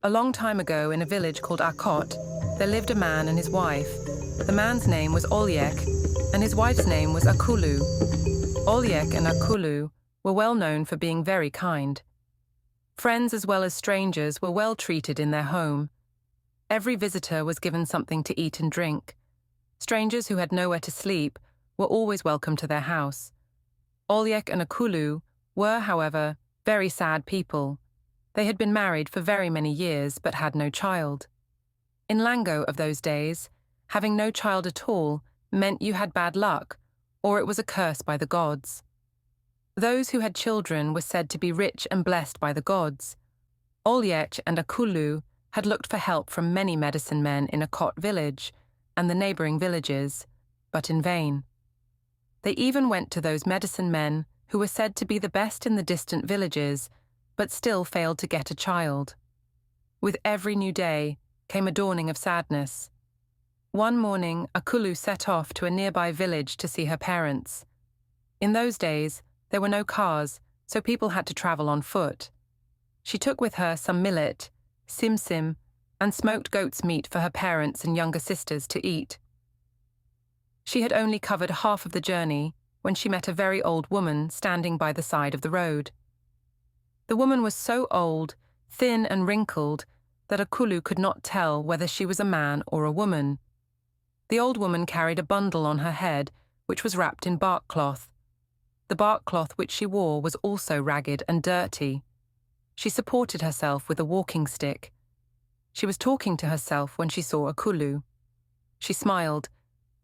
A long time ago, in a village called Akot, there lived a man and his wife. The man's name was Olyek, and his wife's name was Akullu. Olyek and Akullu were well known for being very kind. Friends as well as strangers were well treated in their home. Every visitor was given something to eat and drink. Strangers who had nowhere to sleep were always welcome to their house. Olyek and Akullu were, however, very sad people. They had been married for very many years but had no child. In Lango of those days, having no child at all meant you had bad luck, or it was a curse by the gods. Those who had children were said to be rich and blessed by the gods. Olyek and Akullu had looked for help from many medicine men in Okot village and the neighboring villages, but in vain. They even went to those medicine men who were said to be the best in the distant villages, but still failed to get a child. With every new day came a dawning of sadness. One morning, Akullu set off to a nearby village to see her parents. In those days, there were no cars, so people had to travel on foot. She took with her some millet, simsim, and smoked goat's meat for her parents and younger sisters to eat. She had only covered half of the journey when she met a very old woman standing by the side of the road. The woman was so old, thin and wrinkled, that Akullu could not tell whether she was a man or a woman. The old woman carried a bundle on her head, which was wrapped in bark cloth. The bark cloth which she wore was also ragged and dirty. She supported herself with a walking stick. She was talking to herself when she saw Akullu. She smiled,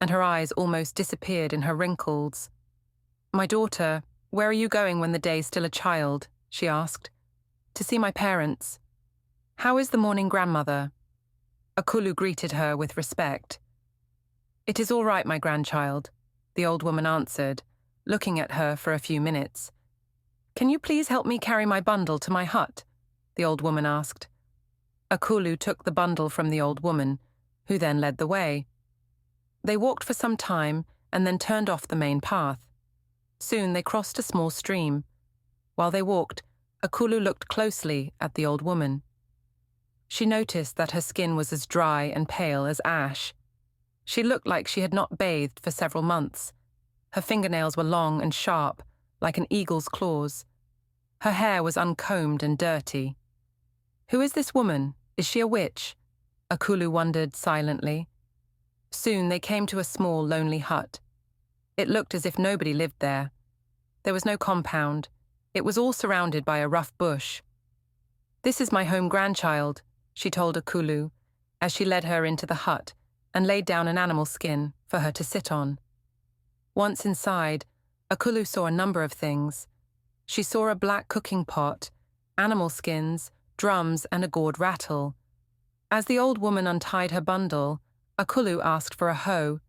and her eyes almost disappeared in her wrinkles. "My daughter, where are you going when the day's still a child?" she asked. "To see my parents." "How is the mourning grandmother?" Akullu greeted her with respect. "It is all right, my grandchild," the old woman answered, looking at her for a few minutes. "Can you please help me carry my bundle to my hut?" the old woman asked. Akullu took the bundle from the old woman, who then led the way. They walked for some time and then turned off the main path. Soon they crossed a small stream. While they walked, Akullu looked closely at the old woman. She noticed that her skin was as dry and pale as ash. She looked like she had not bathed for several months. Her fingernails were long and sharp, like an eagle's claws. Her hair was uncombed and dirty. "Who is this woman? Is she a witch?" Akullu wondered silently. Soon they came to a small, lonely hut. It looked as if nobody lived there. There was no compound. It was all surrounded by a rough bush. "This is my home grandchild," she told Akullu, as she led her into the hut and laid down an animal skin for her to sit on. Once inside, Akullu saw a number of things. She saw a black cooking pot, animal skins, drums, and a gourd rattle. As the old woman untied her bundle, Akullu asked for a hoe.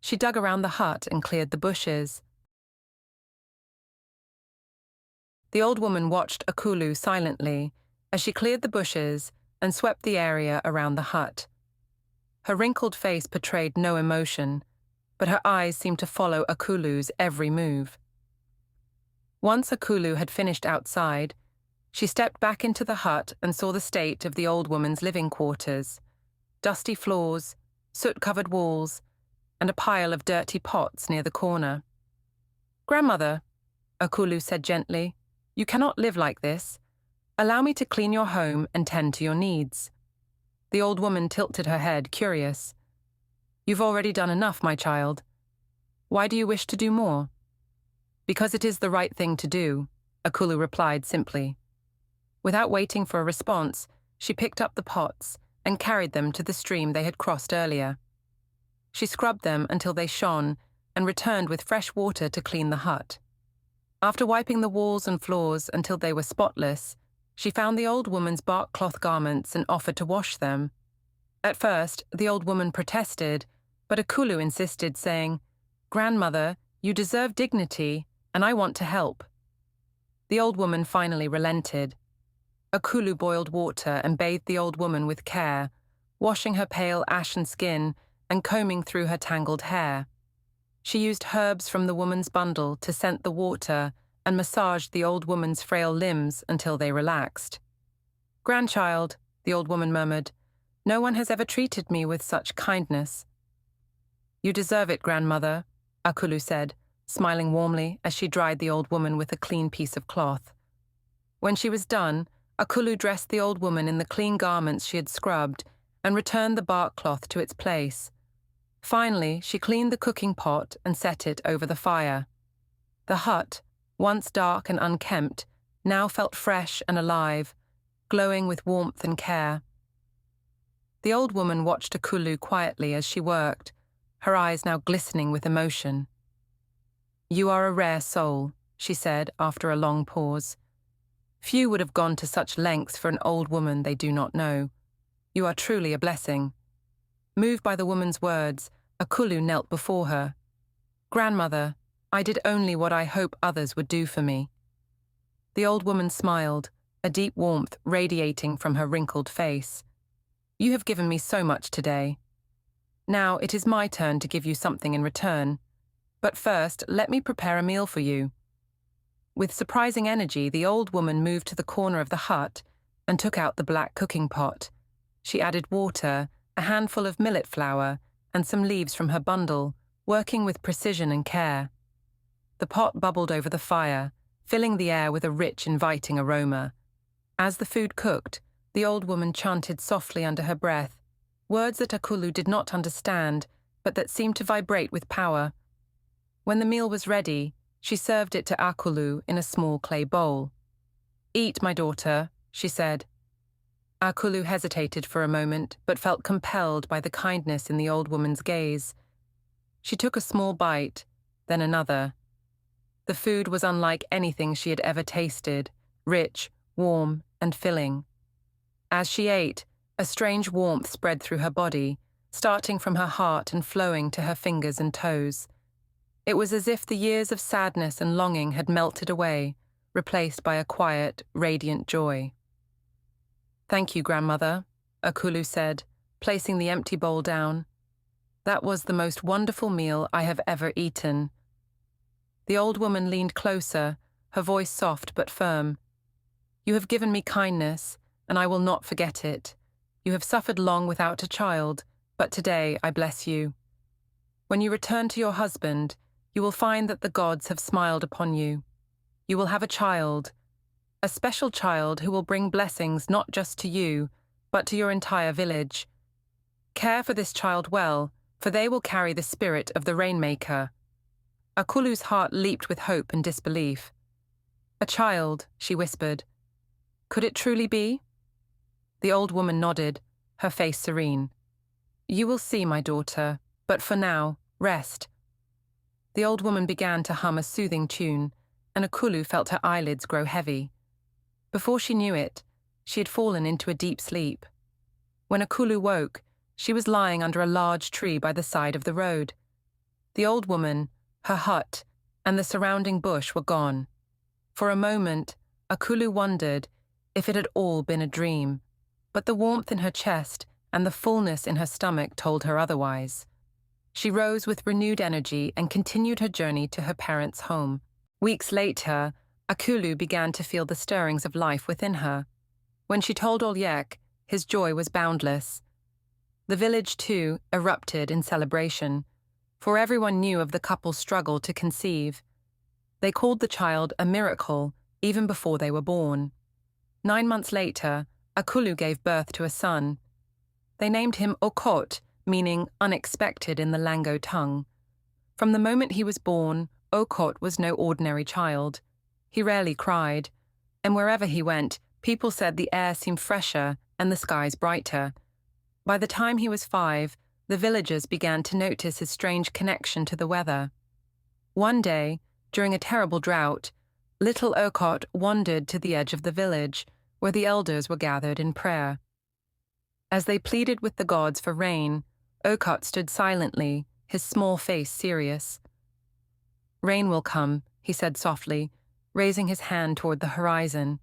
She dug around the hut and cleared the bushes. The old woman watched Akullu silently as she cleared the bushes and swept the area around the hut. Her wrinkled face portrayed no emotion, but her eyes seemed to follow Akullu's every move. Once Akullu had finished outside, she stepped back into the hut and saw the state of the old woman's living quarters: dusty floors, soot-covered walls, and a pile of dirty pots near the corner. "Grandmother," Akullu said gently, "you cannot live like this. Allow me to clean your home and tend to your needs." The old woman tilted her head, curious. "You've already done enough, my child. Why do you wish to do more?" "Because it is the right thing to do," Akullu replied simply. Without waiting for a response, she picked up the pots and carried them to the stream they had crossed earlier. She scrubbed them until they shone and returned with fresh water to clean the hut. After wiping the walls and floors until they were spotless, she found the old woman's bark cloth garments and offered to wash them. At first, the old woman protested, but Akullu insisted, saying, "Grandmother, you deserve dignity, and I want to help." The old woman finally relented. Akullu boiled water and bathed the old woman with care, washing her pale ashen skin and combing through her tangled hair. She used herbs from the woman's bundle to scent the water and massaged the old woman's frail limbs until they relaxed. "Grandchild," the old woman murmured. "No one has ever treated me with such kindness." "You deserve it, grandmother," Akullu said, smiling warmly as she dried the old woman with a clean piece of cloth. When she was done, Akullu dressed the old woman in the clean garments she had scrubbed and returned the bark cloth to its place. Finally, she cleaned the cooking pot and set it over the fire. The hut, once dark and unkempt, now felt fresh and alive, glowing with warmth and care. The old woman watched Akullu quietly as she worked, her eyes now glistening with emotion. "You are a rare soul," she said after a long pause. "Few would have gone to such lengths for an old woman they do not know. You are truly a blessing." Moved by the woman's words, Akullu knelt before her. "Grandmother, I did only what I hope others would do for me." The old woman smiled, a deep warmth radiating from her wrinkled face. "You have given me so much today. Now it is my turn to give you something in return. But first, let me prepare a meal for you." With surprising energy, the old woman moved to the corner of the hut and took out the black cooking pot. She added water, a handful of millet flour, and some leaves from her bundle, working with precision and care. The pot bubbled over the fire, filling the air with a rich, inviting aroma. As the food cooked, the old woman chanted softly under her breath, words that Akullu did not understand, but that seemed to vibrate with power. When the meal was ready, she served it to Akullu in a small clay bowl. "Eat, my daughter," she said. Akullu hesitated for a moment, but felt compelled by the kindness in the old woman's gaze. She took a small bite, then another. The food was unlike anything she had ever tasted, rich, warm, and filling. As she ate, a strange warmth spread through her body, starting from her heart and flowing to her fingers and toes. It was as if the years of sadness and longing had melted away, replaced by a quiet, radiant joy. "Thank you, grandmother," Akullu said, placing the empty bowl down. "That was the most wonderful meal I have ever eaten." The old woman leaned closer, her voice soft but firm. "You have given me kindness, and I will not forget it. You have suffered long without a child, but today I bless you. When you return to your husband, you will find that the gods have smiled upon you. You will have a child, a special child who will bring blessings not just to you, but to your entire village. Care for this child well, for they will carry the spirit of the Rainmaker." Akullu's heart leaped with hope and disbelief. "A child," she whispered. "Could it truly be?" The old woman nodded, her face serene. "You will see, my daughter, but for now, rest." The old woman began to hum a soothing tune, and Akullu felt her eyelids grow heavy. Before she knew it, she had fallen into a deep sleep. When Akullu woke, she was lying under a large tree by the side of the road. The old woman, her hut, and the surrounding bush were gone. For a moment, Akullu wondered if it had all been a dream, but the warmth in her chest and the fullness in her stomach told her otherwise. She rose with renewed energy and continued her journey to her parents' home. Weeks later, Akullu began to feel the stirrings of life within her. When she told Olyek, his joy was boundless. The village, too, erupted in celebration, for everyone knew of the couple's struggle to conceive. They called the child a miracle even before they were born. 9 months later, Akullu gave birth to a son. They named him Okot, meaning unexpected in the Lango tongue. From the moment he was born, Okot was no ordinary child. He rarely cried, and wherever he went, people said the air seemed fresher and the skies brighter. By the time he was 5, the villagers began to notice his strange connection to the weather. One day, during a terrible drought, little Okot wandered to the edge of the village, where the elders were gathered in prayer. As they pleaded with the gods for rain, Okot stood silently, his small face serious. "Rain will come," he said softly, raising his hand toward the horizon.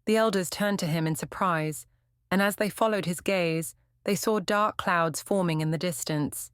The elders turned to him in surprise, and as they followed his gaze, they saw dark clouds forming in the distance.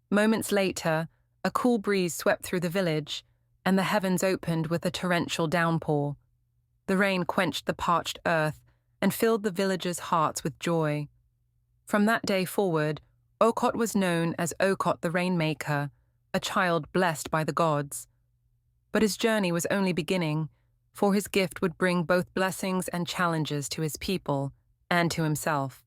Moments later, a cool breeze swept through the village, and the heavens opened with a torrential downpour. The rain quenched the parched earth, and filled the villagers' hearts with joy. From that day forward, Okot was known as Okot the Rainmaker, a child blessed by the gods. But his journey was only beginning, for his gift would bring both blessings and challenges to his people and to himself.